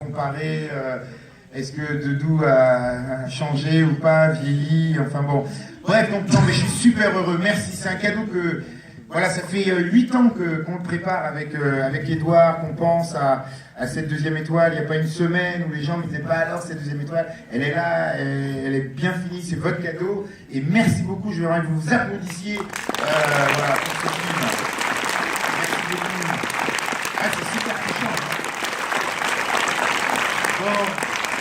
comparer, est-ce que Doudou a changé ou pas, vieilli, enfin bon. Bref, donc non, mais je suis super heureux, merci, c'est un cadeau que, voilà, ça fait 8 ans qu'on le prépare avec Edouard, qu'on pense à cette deuxième étoile. Il n'y a pas une semaine où les gens me disaient pas alors cette deuxième étoile, elle est là, elle est bien finie, c'est votre cadeau, et merci beaucoup, je voudrais que vous vous applaudissiez, voilà, pour ce film. Merci beaucoup. Ah, c'est super touchant. Bon,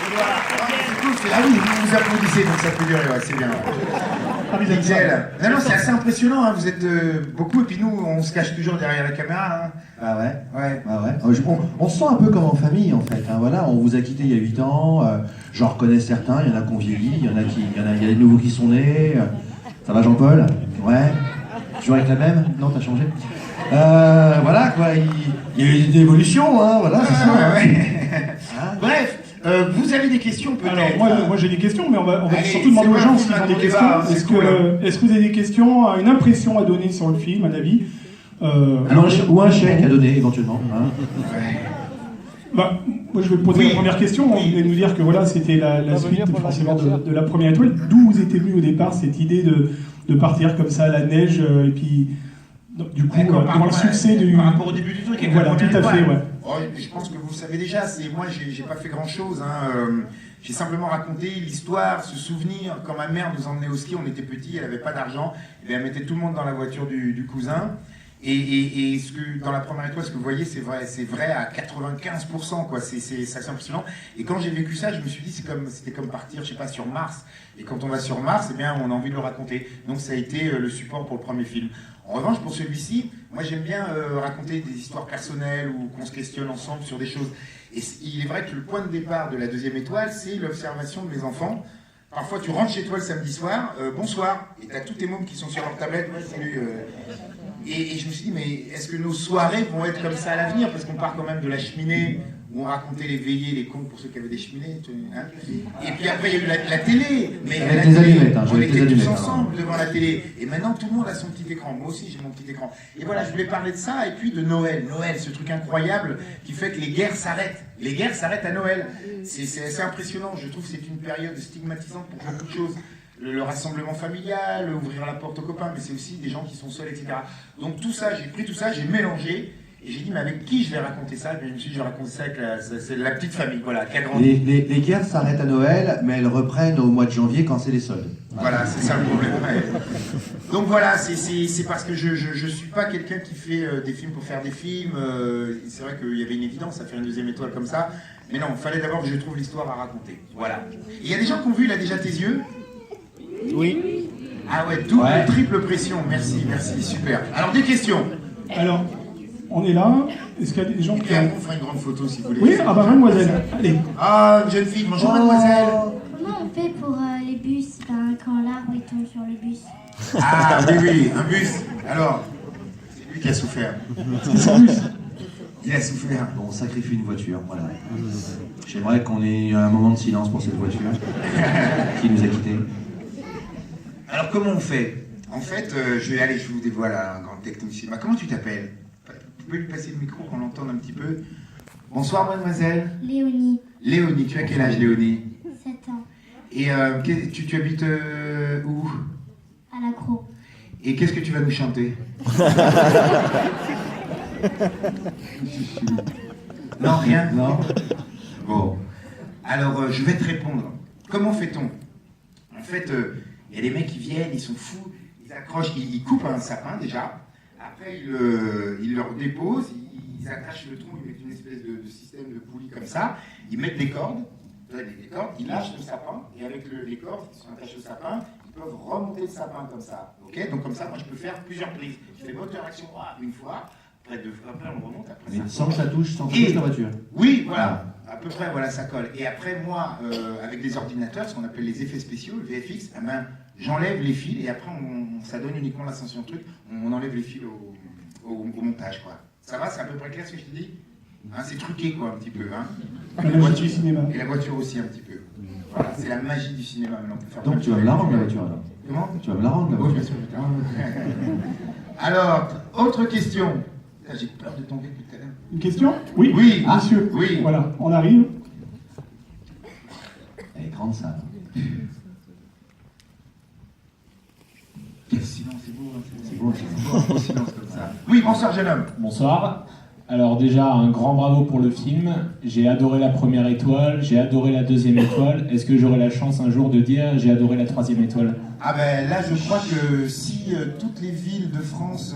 Edouard, c'est cool, ah oui, vous applaudissez, donc ça peut durer, ouais, c'est bien. Ouais. Nickel. Non, c'est assez impressionnant, hein. Vous êtes beaucoup, et puis nous, on se cache toujours derrière la caméra. Hein. Ah ouais. Ouais. Ah ouais. On se sent un peu comme en famille, en fait. Hein. Voilà, on vous a quitté il y a 8 ans, j'en reconnais certains, il y en a qui ont vieilli, il y a des nouveaux qui sont nés. Ça va Jean-Paul? Ouais. Toujours avec la même? Non, t'as changé? Voilà, quoi, il y a eu une évolution, hein, voilà, c'est ça. Ouais. Hein. Bref. Vous avez des questions peut-être? Alors moi j'ai des questions, mais on va allez, surtout demander aux gens s'ils ont des questions. Débat, Est-ce cool, que vous avez des questions, une impression à donner sur le film, un avis Ou un chèque à donner éventuellement. Hein. Ouais. Bah, moi je vais poser la première question. Vous allez nous dire que voilà, c'était la suite forcément de la première étoile. D'où vous était venue au départ cette idée de partir comme ça à la neige et puis du coup dans le succès du... Par rapport au début du truc, avec voilà, la tout à première fait, étoile. ouais. Oh, je pense que vous le savez déjà, moi j'ai pas fait grand chose, hein. J'ai simplement raconté l'histoire, ce souvenir, quand ma mère nous emmenait au ski, on était petits, elle avait pas d'argent, et elle mettait tout le monde dans la voiture du cousin, et ce que, dans la première étoile, ce que vous voyez, c'est vrai à 95%, quoi, c'est assez impressionnant, et quand j'ai vécu ça, je me suis dit, c'était comme partir, je sais pas, sur Mars, et quand on va sur Mars, eh bien, on a envie de le raconter, donc ça a été le support pour le premier film. En revanche, pour celui-ci, moi j'aime bien raconter des histoires personnelles ou qu'on se questionne ensemble sur des choses. Et il est vrai que le point de départ de la deuxième étoile, c'est l'observation de mes enfants. Parfois, tu rentres chez toi le samedi soir, bonsoir, et tu as tous tes mômes qui sont sur leur tablette. Ouais, salut. Et je me suis dit, mais est-ce que nos soirées vont être comme ça à l'avenir? Parce qu'on part quand même de la cheminée, où on racontait les veillées, les contes pour ceux qui avaient des cheminées. Hein. Et puis après, il y a eu la télé. Mais la télé, on était tous ensemble devant la télé. Et maintenant, tout le monde a son petit écran. Moi aussi, j'ai mon petit écran. Et voilà, je voulais parler de ça, et puis de Noël. Noël, ce truc incroyable qui fait que les guerres s'arrêtent. Les guerres s'arrêtent à Noël. C'est assez impressionnant. Je trouve que c'est une période stigmatisante pour beaucoup de choses. Le rassemblement familial, ouvrir la porte aux copains, mais c'est aussi des gens qui sont seuls, etc. Donc tout ça, j'ai pris tout ça, j'ai mélangé, et j'ai dit, mais avec qui je vais raconter ça? Et puis je me suis dit, je vais raconter ça avec la petite famille, voilà, qui a grandi. Les guerres s'arrêtent à Noël, mais elles reprennent au mois de janvier quand c'est les soldes. Voilà, c'est ça le problème. Ouais. Donc voilà, c'est parce que je suis pas quelqu'un qui fait des films pour faire des films. C'est vrai qu'il y avait une évidence à faire une deuxième étoile comme ça, mais non, il fallait d'abord que je trouve l'histoire à raconter. Voilà. Il y a des gens qui ont vu, là, déjà tes yeux? Oui. Ah ouais, double, triple pression, merci, super. Alors, des questions? Alors, on est là. Est-ce qu'il y a des gens qui... on fera une grande photo si vous voulez. Oui, ah bah mademoiselle, allez. Ah, une jeune fille, bonjour mademoiselle. Comment on fait pour les bus quand l'arbre il tombe sur le bus? Ah oui, un bus. Alors, c'est lui qui a souffert. C'est son bus. Il a souffert. Bon, on sacrifie une voiture, voilà. J'aimerais qu'on ait un moment de silence pour cette voiture qui nous a quittés. Alors comment on fait? En fait, je vous dévoile un grand technicien. Comment tu t'appelles? Vous pouvez lui passer le micro qu'on l'entende un petit peu? Bonsoir mademoiselle. Léonie. Léonie, tu as quel âge Léonie? 7 ans. Et tu habites où? À l'Accro. Et qu'est-ce que tu vas nous chanter? Non, rien? Non. Bon. Alors, je vais te répondre. Comment fait-on? En fait, il y a des mecs qui viennent, ils sont fous, ils accrochent, ils coupent un sapin déjà, après ils le redéposent, ils attachent le tronc, ils mettent une espèce de système de poulie comme ça, ils mettent des cordes, ils lâchent le sapin, et avec les cordes qui sont attachées au sapin, ils peuvent remonter le sapin comme ça. Ok? Donc comme ça, moi je peux faire plusieurs prises. Je fais moteur-action une fois, après deux fois, après on remonte, après Mais ça. sans que ça touche la voiture. Oui, voilà. À peu près, voilà, ça colle. Et après, moi, avec des ordinateurs, ce qu'on appelle les effets spéciaux, le VFX, eh ben, j'enlève les fils et après, ça donne uniquement l'ascension de truc. On enlève les fils au montage, quoi. Ça va, c'est à peu près clair ce que je te dis? Hein, c'est truqué, quoi, un petit peu. Hein. La magie du cinéma. Et la voiture aussi, un petit peu. Voilà, c'est la magie du cinéma maintenant. On peut faire Donc tu vas me la rendre, la voiture, alors? Comment? Tu vas me la rendre, la Oui, voiture? bien sûr, plus tard. Alors, autre question. J'ai peur de tomber tout à l'heure. Une question? Oui. Oui, monsieur. oui. Voilà, on arrive. grande salle. Quel silence, c'est beau, hein, c'est beau, un silence comme ça. Oui, bonsoir jeune homme. Bonsoir. Alors déjà, un grand bravo pour le film. J'ai adoré la première étoile, j'ai adoré la deuxième étoile. Est-ce que j'aurai la chance un jour de dire j'ai adoré la troisième étoile? Ah ben là, je crois que si toutes les villes de France,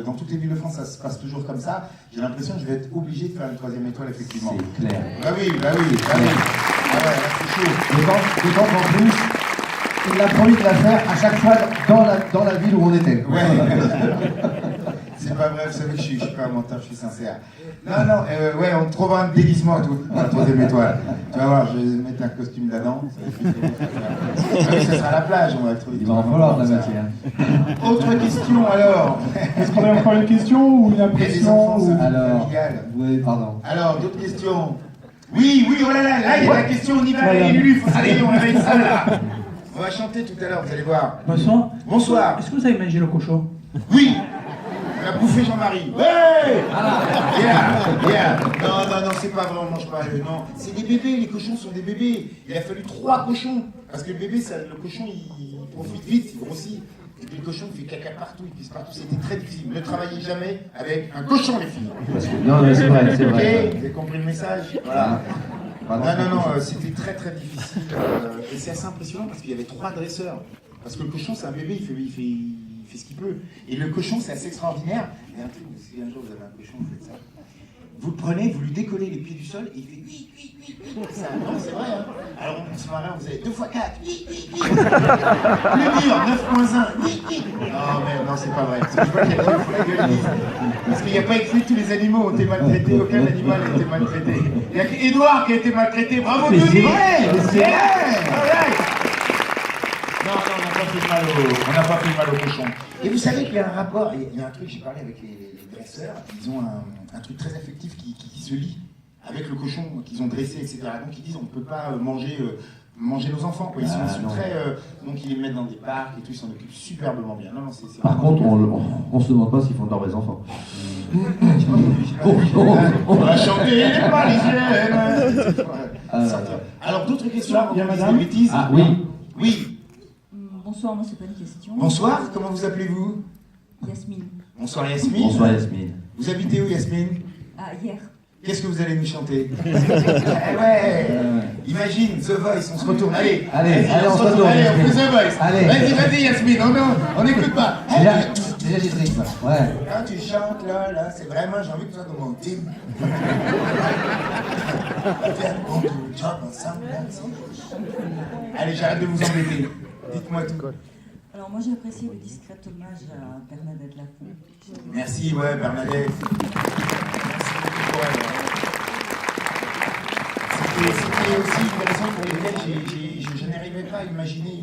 dans toutes les villes de France, ça se passe toujours comme ça, j'ai l'impression que je vais être obligé de faire une troisième étoile, effectivement. C'est clair. Bah oui, bah oui, bah oui. Ah ouais, là, c'est chaud. D'autant qu'en plus, il a promis de la faire à chaque fois dans la ville où on était. Ouais. C'est pas vrai, vous savez que je suis pas un menteur, je suis sincère. Non, ouais, on trouvera un déguisement à tout, dans la troisième étoile. Tu vas voir, je vais mettre un costume d'Adam. Ça sera à la plage, on va le trouver. Il va en falloir de la matière. Autre question alors. Est-ce qu'on a encore une question ou une Il y a des impression enfants, ou... ça. Alors, Familial. oui, pardon. Alors, d'autres questions. Oui, oh là, il y a la question, on y va, Voilà. allez, Lulu, allez, on réveille ça là. On va chanter tout à l'heure, vous allez voir. Bonsoir. Bonsoir. Est-ce que vous avez mangé le cochon? Oui. On a bouffé Jean-Marie. Ouais. Yeah. Non, c'est pas vrai, on mange pas. Non, c'est des bébés, les cochons sont des bébés. Il a fallu 3 cochons. Parce que le bébé, le cochon, il profite vite, il grossit. Et puis le cochon, il fait caca partout, il pisse partout. C'était très difficile. Ne travaillez jamais avec un cochon, les filles. Non, mais c'est vrai, c'est Ok, vrai. vous avez compris le message? Voilà. Non, c'était très très difficile. Et c'est assez impressionnant parce qu'il y avait 3 dresseurs. Parce que le cochon, c'est un bébé, il fait ce qu'il peut. Et le cochon, c'est assez extraordinaire. Et un truc, si un jour vous avez un cochon, vous faites ça. Vous le prenez, vous lui décollez les pieds du sol et il fait oui. Ça, non, c'est vrai, hein. Alors on se marre, vous avez 2 x 4. Le mur, 9.1. Non, c'est pas vrai. Parce que je vois qu'il y a des gens qui font la gueule. Parce qu'il n'y a pas écrit tous les animaux ont été maltraités, aucun animal n'a été maltraité. Il y a qu'Edouard qui a été maltraité. Bravo, Mais Denis. c'est vrai, mais c'est vrai. Alright. Non, on n'a pas fait de mal au cochon. Et vous savez qu'il y a un rapport, il y a un truc, j'ai parlé avec les dresseurs, ils ont un truc très affectif qui se lie avec le cochon qu'ils ont dressé, etc. Donc ils disent on ne peut pas manger nos enfants, quoi. Ils sont très... donc ils les mettent dans des parcs et tout, ils s'en occupent superbement bien. Non, c'est Par contre, on se demande pas s'ils font de leurs vrais enfants. On va chanter les Parisiennes. Alors d'autres questions Là, il y a madame. bêtises. Ah oui. Oui. Bonsoir, moi c'est pas une question. Bonsoir, comment vous appelez-vous? Yasmine. Bonsoir Yasmine. Bonsoir Yasmine. Vous habitez où Yasmine? Ah, hier. Qu'est-ce que vous allez nous chanter? Ouais. Imagine, The Voice, on se retourne. Allez, on se retourne. Allez, on fait The Voice. Allez. Vas-y Yasmine, on n'écoute pas. Déjà j'ai triste. Ouais. Quand tu chantes là, c'est vraiment, j'ai envie que tu sois dans mon team. On va faire un bon job ensemble. Allez, j'arrête de vous embêter. Dites-moi tout. Alors moi j'ai apprécié le discret hommage à Bernadette Lafont. Merci, ouais, Bernadette. Merci beaucoup pour elle. C'était aussi une raison pour laquelle je n'arrivais pas à imaginer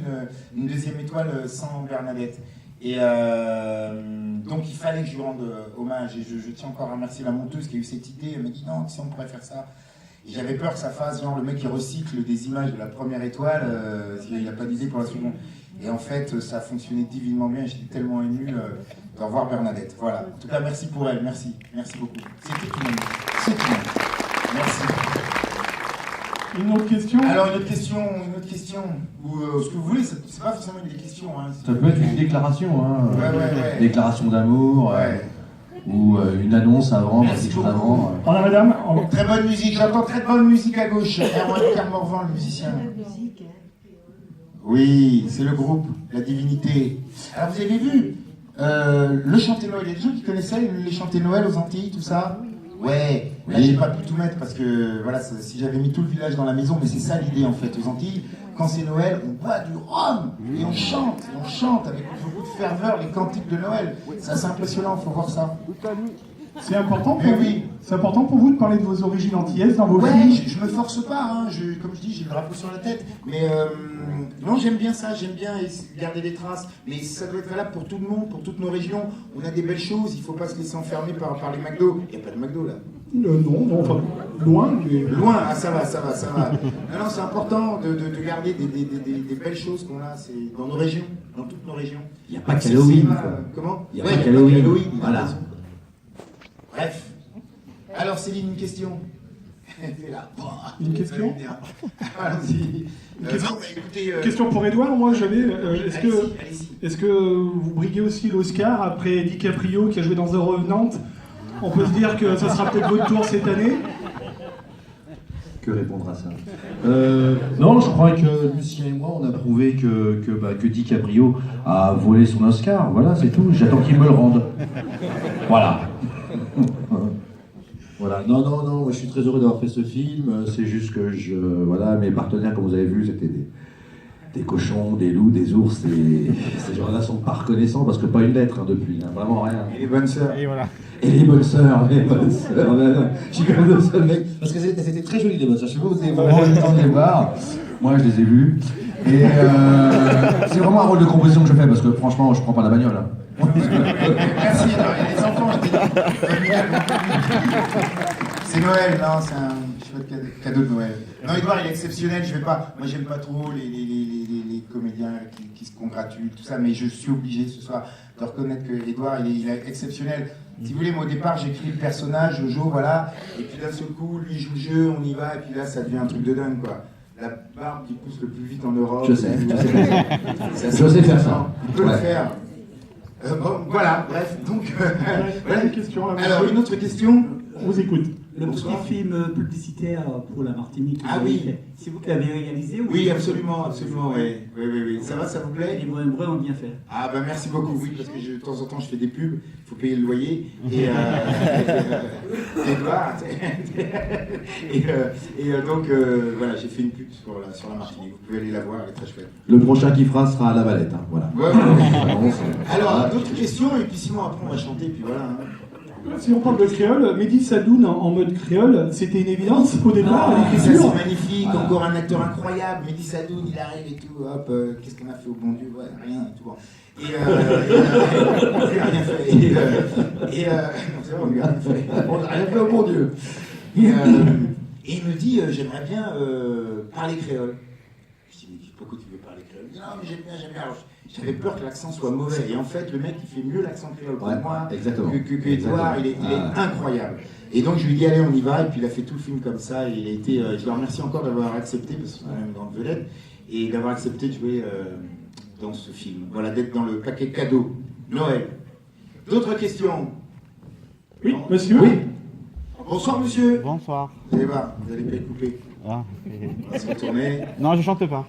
une deuxième étoile sans Bernadette. Et donc il fallait que je lui rende hommage. Et je tiens encore à remercier la monteuse qui a eu cette idée. Elle m'a dit non, si on pourrait faire ça. Et j'avais peur que ça fasse genre le mec qui recycle des images de la première étoile, il n'a pas d'idée pour la seconde. Et en fait, ça a fonctionné divinement bien. J'étais tellement ému de revoir Bernadette. Voilà. En tout cas, merci pour elle. Merci beaucoup. C'était une amie. C'est une amie. Merci. Une autre question? Alors, une autre question. Ou ce que vous voulez, c'est pas forcément une des questions. Hein. Ça peut être une déclaration, hein. Ouais. Déclaration d'amour, Ouais. ou une annonce avant, Merci quelque chose beaucoup. avant. Voilà, madame. Très bonne musique. J'entends très bonne musique à gauche. Erwan Morvan, le musicien. Oui, c'est le groupe, la divinité. Alors, vous avez vu le chanter Noël? Il y a des gens qui connaissaient les chanter Noël aux Antilles, tout ça? Ouais, là j'ai pas pu tout mettre parce que voilà, si j'avais mis tout le village dans la maison, mais c'est ça l'idée en fait aux Antilles. Quand c'est Noël, on boit du rhum et on chante avec beaucoup de ferveur les cantiques de Noël. Ça c'est impressionnant, faut voir ça. C'est important pour Mais vous. oui. C'est important pour vous de parler de vos origines antillaises dans vos Ouais, films. je me force pas, hein. Comme je dis, j'ai le drapeau sur la tête. Mais non, j'aime bien ça, j'aime bien garder des traces. Mais ça doit être valable pour tout le monde, pour toutes nos régions. On a des belles choses, il faut pas se laisser enfermer par les McDo. Il n'y a pas de McDo là. Non, enfin, loin. Mais... Loin, ah, ça va. Non, c'est important de garder des belles choses qu'on a dans nos régions, dans toutes nos régions. Il n'y a pas qu'Halloween. Comment? Il n'y a pas qu'Halloween. Voilà. Bref. Alors Céline, une question. T'es là. Une question Allons-y. Non, mais écoutez, Question pour Edouard, moi j'avais. allez-y. Est-ce que vous briguez aussi l'Oscar après DiCaprio qui a joué dans The Revenant? On peut se dire que ça sera peut-être votre tour cette année? Que répondre à ça Non, je crois que Lucien et moi, on a prouvé que DiCaprio a volé son Oscar. Voilà, c'est tout. J'attends qu'il me le rende. Voilà. Voilà. Non, moi je suis très heureux d'avoir fait ce film. C'est juste que voilà, mes partenaires, comme vous avez vu, c'était des cochons, des loups, des ours. Et ces gens-là sont pas reconnaissants parce que pas une lettre depuis. Hein, vraiment rien. Et les bonnes sœurs. Et voilà. Et les bonnes sœurs. Je suis quand même le seul mec. Parce que c'était très joli les bonnes sœurs. Je sais pas où vous avez vraiment eu le temps de les voir. Moi je les ai vues. Et c'est vraiment un rôle de composition que je fais parce que franchement je prends pas la bagnole. Hein. Merci, il y a des enfants, je t'ai dit. C'est Noël, non, c'est un chouette cadeau de Noël. Non, Edouard, il est exceptionnel, moi j'aime pas trop les comédiens qui se congratulent, tout ça, mais je suis obligé ce soir de reconnaître que Edouard, il est exceptionnel. Si vous voulez, moi au départ, j'écris le personnage, Jojo, voilà, et puis d'un seul coup, lui joue le jeu, on y va, et puis là, ça devient un truc de dingue, quoi. La barbe qui pousse le plus vite en Europe. Je sais faire ça. Il peut le faire. Bon, voilà, bref, donc... Voilà une question là. Alors, une autre question. On vous écoute. Le Bonsoir. petit film publicitaire pour la Martinique. Ah oui. C'est vous qui l'avez réalisé ou Oui, absolument, oui. Ça va, ça vous plaît? Les Brun ont bien fait. Ah bah merci beaucoup, oui, parce que de temps en temps je fais des pubs, il faut payer le loyer, et Edouard, donc voilà, j'ai fait une pub sur la Martinique, vous pouvez aller la voir, elle est très chouette. Le prochain qui fera sera à La Valette. Hein, voilà. Ouais. Alors, d'autres questions, et puis sinon après on va chanter, puis voilà. Hein. Si on parle de créole, Mehdi Sadoun en mode créole, c'était une évidence au départ à Ça l'écriture. c'est magnifique, encore un acteur incroyable, Mehdi Sadoun, il arrive et tout, hop, qu'est-ce qu'on a fait au bon Dieu? Ouais, rien et tout. On lui a rien fait. Non, c'est vrai, on lui a rien fait. On n'a rien fait au bon Dieu. Et il me dit, j'aimerais bien parler créole. Je dis, mais pourquoi tu veux parler créole? Il dit, non, mais j'aime bien. Alors, j'avais peur que l'accent soit mauvais. Et en fait, le mec, il fait mieux l'accent créole pour moi que Edouard. Il est incroyable. Et donc, je lui dis, allez, on y va. Et puis, il a fait tout le film comme ça. Et il a été, je le remercie encore d'avoir accepté, parce que c'est quand même une grande vedette, et d'avoir accepté de jouer dans ce film. Voilà, d'être dans le paquet cadeau. Noël. D'autres questions? Oui, monsieur. Oui. Bonsoir, monsieur. Bonsoir. Vous allez voir, vous allez pas être coupé. Ah. On va se retourner. Non, je chante pas.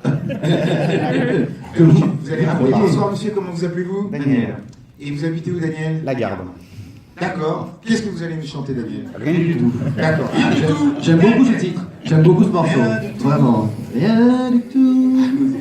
Vous allez rappeler. Bonsoir, monsieur, comment vous appelez-vous? Daniel. Et vous habitez où, Daniel? La Garde. D'accord. Qu'est-ce que vous allez nous chanter, Daniel? Rien du tout. D'accord. Rien du tout. J'aime beaucoup ce titre. J'aime beaucoup ce morceau. Rien du tout. Vraiment. Rien du tout.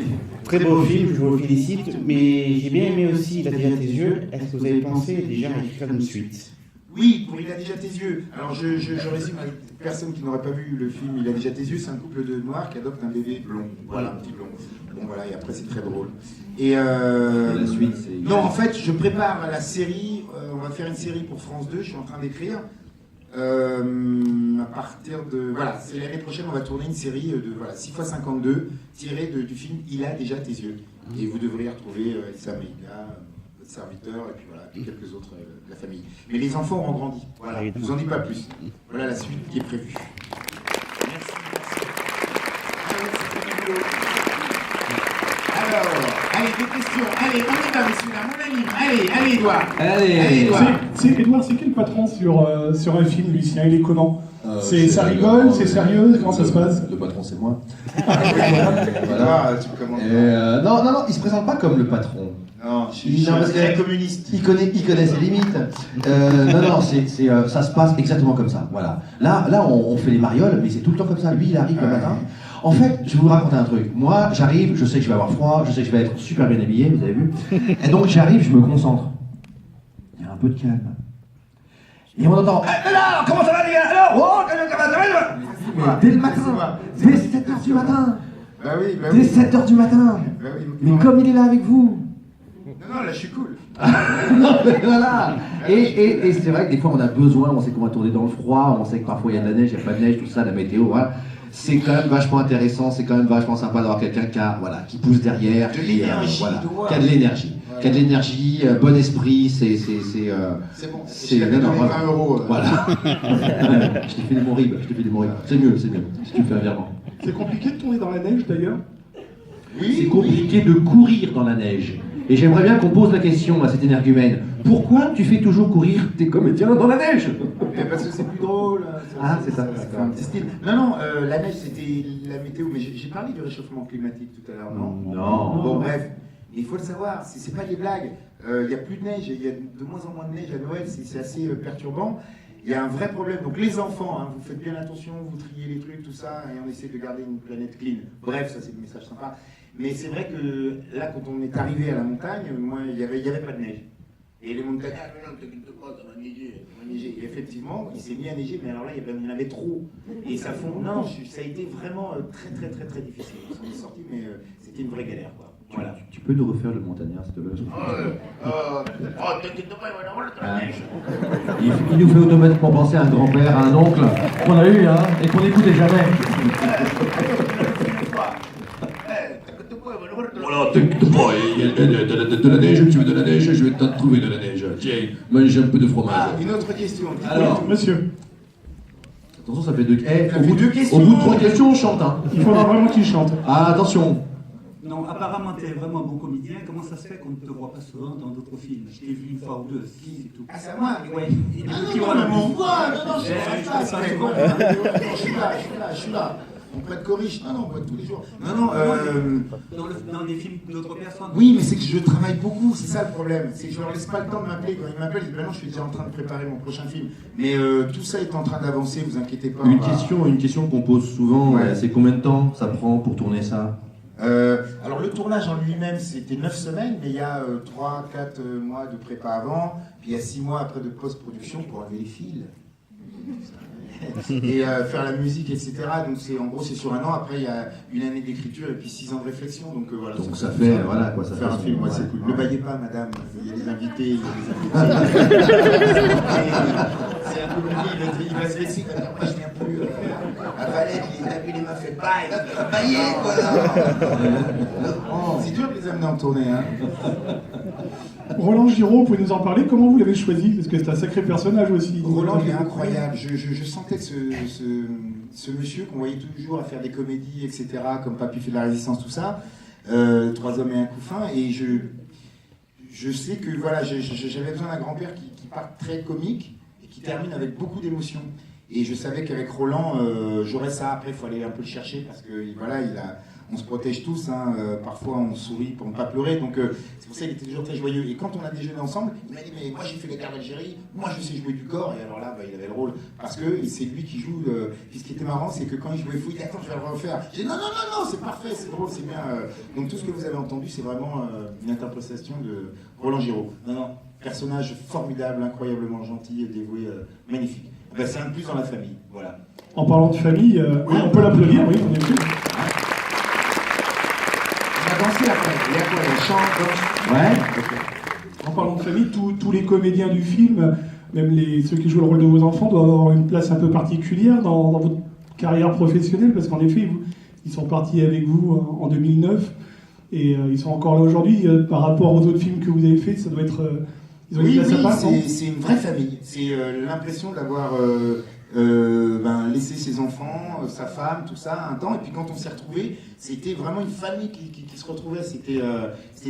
Très beau film, je vous félicite, mais j'ai bien aimé aussi Il a déjà tes yeux. Est-ce que vous avez pensé déjà à écrire une suite? Oui, pour Il a déjà tes yeux. Alors je résume à une personne qui n'aurait pas vu le film Il a déjà tes yeux, c'est un couple de noirs qui adopte un bébé blond. Voilà, un petit blond. Bon voilà, et après c'est très drôle. Et la suite, c'est... Non, en fait, je prépare la série, on va faire une série pour France 2, je suis en train d'écrire. À partir de... Voilà, c'est l'année prochaine, on va tourner une série de 6x52, tirée du film Il a déjà tes yeux. Et vous devriez retrouver Elsa Meïga, votre serviteur, et puis voilà, et quelques autres de la famille. Mais les enfants auront grandi. Voilà, je vous en dis pas plus. Voilà la suite qui est prévue. Merci. Alors, allez, des questions. Allez, on y va, messieurs, là, mon ami. Allez, Edouard. Allez. Edouard. Edouard, c'est quel patron sur un film, Lucien? Il est comment? C'est ça rigole, c'est sérieux? Comment ça se passe? Le patron, c'est moi. Edouard, tu commences. Non, il se présente pas comme le patron. Non, je suis Non, parce que- très communiste. Il connaît ses limites. Ça se passe exactement comme ça. Voilà. Là, on fait les marioles, mais c'est tout le temps comme ça. Lui, il arrive le matin. En fait, je vais vous raconter un truc. Moi, j'arrive, je sais que je vais avoir froid, je sais que je vais être super bien habillé, vous avez vu. Et donc, j'arrive, je me concentre. Il y a un peu de calme. Et on entend alors, comment ça va les gars? Alors, oh, comment ça va? Dès le matin, dès 7h du matin. Bah oui, bah Dès oui. 7h du matin. Bah oui. Mais comme il est là avec vous. Non, là, je suis cool. Non, mais voilà. Et c'est vrai que des fois on a besoin, on sait qu'on va tourner dans le froid, on sait que parfois il y a de la neige, il n'y a pas de neige, tout ça, la météo, voilà. C'est quand même vachement intéressant, c'est quand même vachement sympa d'avoir quelqu'un qui pousse derrière, De l'énergie, voilà, de voir. qui a de l'énergie. qui a de l'énergie, bon esprit, c'est bon, c'est je t'ai donné voilà. 20 euros. Voilà. Je t'ai fait des moribes, C'est mieux, si tu fais un virement. C'est compliqué de tourner dans la neige d'ailleurs. Oui, C'est compliqué de courir dans la neige. Et j'aimerais bien qu'on pose la question à cet énergumène. Pourquoi tu fais toujours courir tes comédiens dans la neige? Mais parce que c'est plus drôle. C'est ça. C'est un petit style. Non, la neige, c'était la météo. Mais j'ai parlé du réchauffement climatique tout à l'heure, non? Non. Bon, bref. Il faut le savoir, c'est pas des blagues. Il n'y a plus de neige, il y a de moins en moins de neige à Noël, c'est assez perturbant. Il y a un vrai problème. Donc les enfants, hein, vous faites bien attention, vous triez les trucs, tout ça, et on essaie de garder une planète clean. Bref, ça c'est le message sympa. Mais c'est vrai que là, quand on est arrivé à la montagne, moi, il n'y avait pas de neige. Et les montagnes, ah non, t'inquiète pas, ça va neiger. Et effectivement, il s'est mis à neiger, mais alors là, il y en avait trop. Et ça fond. Non, ça a été vraiment très difficile. On s'en est sorti, mais c'était une vraie galère, quoi. Voilà. Tu peux nous refaire le montagnard, s'il te plaît? T'inquiète pas, il va y avoir de la neige. Il nous fait automatiquement penser à un grand-père, à un oncle qu'on a eu, hein, et qu'on n'écoutait jamais. Voilà, t'inquiète pas, il y a de la neige, tu veux de la neige, je vais t'en trouver de la neige. Tiens, mange un peu de fromage. Ah, une autre question. Alors, monsieur. Attention, ça fait deux. Deux questions. Au bout de 3 questions, on chante. Hein. Il faudra vraiment qu'il chante. Ah, attention. Non, apparemment, tu es vraiment un bon comédien. Comment ça se fait qu'on ne te voit pas souvent dans d'autres films? Je t'ai vu une fois ou deux, c'est tout. Ah, c'est à moi? Ouais. Non, je suis là. On peut être corrige. Non, on peut être tous les jours. Dans des films d'autres personnes. Oui, mais c'est que je travaille beaucoup, c'est ça le problème. C'est que je leur laisse pas le temps de m'appeler. Quand ils m'appellent, ils disent non, je suis déjà en train de préparer mon prochain film. Mais tout ça est en train d'avancer, vous inquiétez pas. Une question qu'on pose souvent, c'est combien de temps ça prend pour tourner ça? Alors le tournage en lui-même c'était 9 semaines, mais il y a 3-4 mois de prépa avant, puis il y a 6 mois après de post-production pour enlever les fils. Et faire la musique, etc. Donc en gros c'est sur un an, après il y a une année d'écriture et puis 6 ans de réflexion. Donc voilà. Donc ça fait, voilà quoi, ça faire fait un film, ouais, c'est cool. ouais. Ne baillez pas madame, il y a des invités, c'est un peu compliqué, il va se laisser comme ça, moi je viens plus à Valette, il a vu les meufs fait pas, il va bailler quoi là. C'est dur de les amener en tournée, hein. Roland Giraud, vous pouvez nous en parler? Comment vous l'avez choisi? Parce que c'est un sacré personnage aussi. Roland, il est incroyable. Je sentais ce monsieur qu'on voyait toujours à faire des comédies, etc., comme Papy fait de la résistance, tout ça. 3 hommes et un couffin. Et je sais que voilà, j'avais besoin d'un grand-père qui part très comique et qui termine avec beaucoup d'émotion. Et je savais qu'avec Roland, j'aurais ça. Après, il faut aller un peu le chercher parce que voilà, on se protège tous, hein. Parfois on sourit pour ne pas pleurer, donc c'est pour ça qu'il était toujours très joyeux. Et quand on a déjeuné ensemble, il m'a dit mais moi j'ai fait les guerres d'Algérie, moi je sais jouer du corps, et alors là il avait le rôle, parce que c'est lui qui joue, puis ce qui était marrant c'est que quand il jouait fou, il dit attends je vais le refaire, j'ai dit non c'est parfait, c'est drôle, c'est bien, donc tout ce que vous avez entendu c'est vraiment une interprétation de Roland Giraud. Non, personnage formidable, incroyablement gentil, dévoué, magnifique. Ben, c'est un de plus dans la famille, voilà. En parlant de famille, on peut l'applaudir, oui, en effet. Danser après, il y a quoi? Il chante, danse. Ouais. En parlant de famille, tous les comédiens du film, même ceux qui jouent le rôle de vos enfants, doivent avoir une place un peu particulière dans votre carrière professionnelle, parce qu'en effet, ils sont partis avec vous en 2009, et ils sont encore là aujourd'hui. Par rapport aux autres films que vous avez faits, ça doit être... ils ont une place à part, non ? C'est une vraie famille. C'est l'impression d'avoir laissé ses enfants, sa femme, tout ça, un temps, et puis quand on s'est retrouvés, c'était vraiment une famille qui se retrouvait, c'était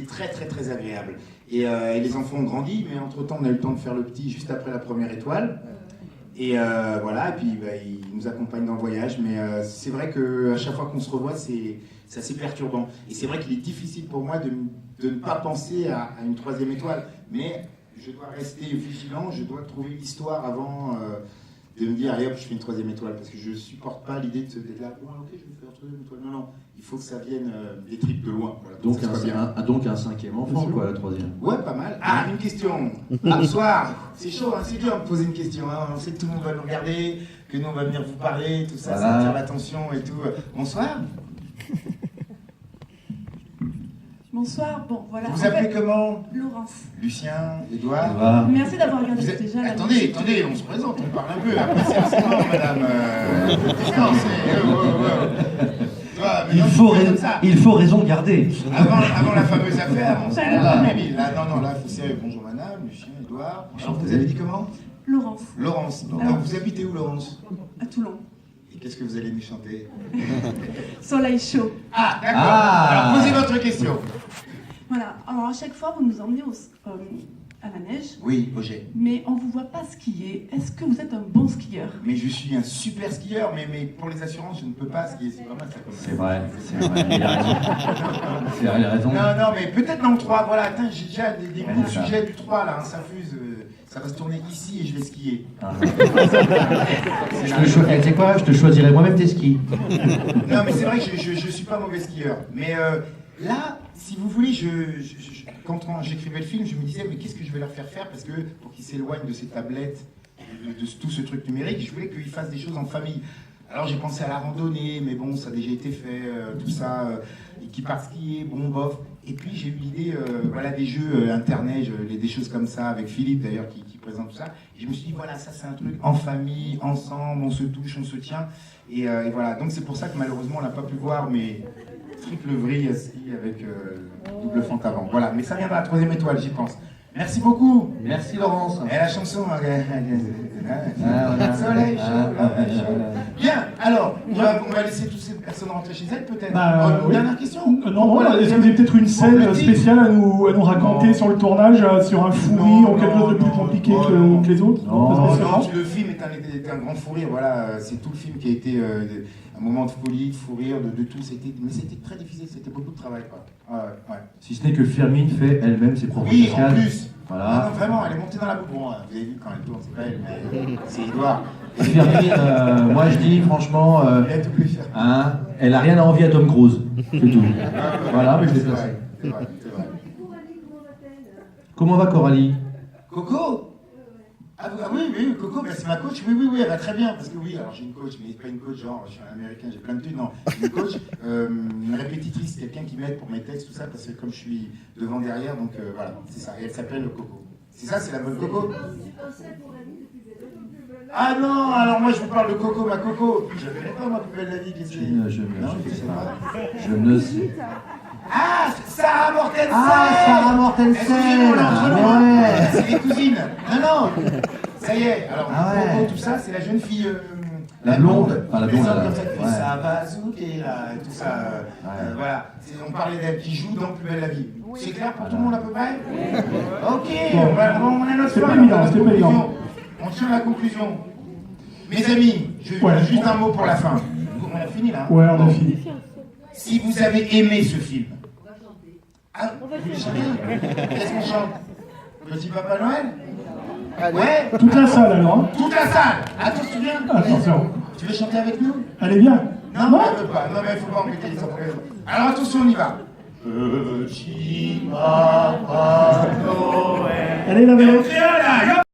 très très très agréable. Et les enfants ont grandi, mais entre-temps on a eu le temps de faire le petit juste après la première étoile. Et voilà, et puis ils nous accompagnent dans le voyage, mais c'est vrai qu'à chaque fois qu'on se revoit, c'est assez perturbant. Et c'est vrai qu'il est difficile pour moi de ne pas penser à une 3e étoile, mais je dois rester vigilant, je dois trouver l'histoire avant de me dire allez hop, je fais une 3e étoile, parce que je supporte pas l'idée d'être là, bon ok, je vais faire une 3e étoile. Non, il faut que ça vienne des tripes de loin. Voilà, Donc un 5e enfant, quoi, la 3e. Ouais, pas mal. Ah, une question. Bonsoir. C'est chaud, hein, c'est dur de me poser une question. Hein. On sait que tout le monde va nous regarder, que nous on va venir vous parler, tout ça, voilà. Ça attire l'attention et tout. Bonsoir. Bonsoir, bon voilà. Vous appelez comment? Laurence. Lucien, Edouard. Merci d'avoir regardé déjà la Attendez, on se présente, on parle un peu. Après c'est un madame. Non, c'est... il faut raison garder. Avant la fameuse affaire, on s'est non, là, c'est bonjour madame, Lucien, Edouard. Vous avez dit comment? Laurence. Laurence. Alors, vous habitez où, Laurence? À Toulon. Et qu'est-ce que vous allez nous chanter? Soleil chaud. Ah, d'accord. Alors, posez votre question. Voilà. Alors, à chaque fois, vous nous emmenez à la neige. Oui, au jet. Mais on ne vous voit pas skier. Est-ce que vous êtes un bon skieur? Mais je suis un super skieur, mais pour les assurances, je ne peux pas skier. C'est pas mal ça. C'est vrai. Il a raison. Il a raison. Non, mais peut-être dans le 3. Voilà, attends, j'ai déjà des bons sujets du 3 là. Ça fuse. Ça va se tourner ici et je vais skier. Tu sais quoi? Je te choisirai moi-même tes skis. Non, mais c'est vrai que je suis pas mauvais skieur. Mais là, si vous voulez, quand j'écrivais le film, je me disais, mais qu'est-ce que je vais leur faire faire? Parce que pour qu'ils s'éloignent de ces tablettes, de tout ce truc numérique, je voulais qu'ils fassent des choses en famille. Alors j'ai pensé à la randonnée, mais bon, ça a déjà été fait, tout ça, et qui partent skier, bon, bof. Et puis j'ai eu l'idée, des jeux internet, des choses comme ça, avec Philippe d'ailleurs qui présente tout ça. Et je me suis dit, voilà, ça c'est un truc en famille, ensemble, on se touche, on se tient. Et voilà, donc c'est pour ça que malheureusement on n'a pas pu voir mes triple vrille à ski avec double fente avant. Voilà, mais ça viendra à la 3e étoile, j'y pense. Merci beaucoup. Merci Laurence. Et la chanson. Soleil chaud. Bien, alors, on va laisser toutes ces personnes rentrer chez elles peut-être. Oui. Dernière question. Non, est-ce que vous avez peut-être une scène spéciale à nous raconter sur le tournage, sur un fou rire ou quelque chose de plus compliqué que les autres? Non, le film est un grand fou rire, voilà, c'est tout le film qui a été un moment de folie, de fou rire, de tout, mais c'était très difficile, c'était beaucoup de travail, quoi. Ouais. Si ce n'est que Firmin fait elle-même ses propres Oui, cascades. en plus. Voilà. Non, vraiment, elle est montée dans la boucle. Bon, vous avez vu quand elle tourne, c'est pas elle, mais c'est Edouard. Firmin, moi je dis franchement, elle a rien à envier à Tom Cruise, c'est tout. Voilà, mais je l'ai placé. C'est vrai. Comment va Coralie? Coco? Ah oui, Coco, c'est ma coach, oui, elle va très bien, parce que oui, alors j'ai une coach, mais pas une coach genre, je suis un américain, j'ai plein de thunes, non, une coach, une répétitrice, quelqu'un qui m'aide pour mes textes, tout ça, parce que comme je suis devant, derrière, donc voilà, c'est ça, et elle s'appelle Coco. C'est ça, c'est la bonne Coco? Ah non, alors moi je vous parle de Coco, ma Coco. Je ne connais pas ma plus belle la vie, qu'est-ce que c'est? Je ne sais. Ah, Sarah Mortensen! Sarah Mortensen! C'est les cousines. Non, ça y est. Alors, Coco, tout ça, c'est la jeune fille... la blonde. Enfin, la blonde, ça va zouker, là, tout ça. Voilà. On parlait d'elle qui joue dans Plus belle la vie. C'est clair pour tout le monde à peu près? Ok, on a notre fin. On tient la conclusion. Mes amis, juste un mot pour la fin. On a fini là? Ouais, on a fini. Si vous avez aimé ce film, qu'est-ce qu'on chante? Petit Papa Noël? Ouais? Toute la salle alors. Toute la salle! Attends, tu viens? Attention. Tu veux chanter avec nous? Allez, viens. Non, elle veut pas. Non, mais il faut pas embêter les enfants. Alors attention, on y va. Petit Papa Noël. Allez, la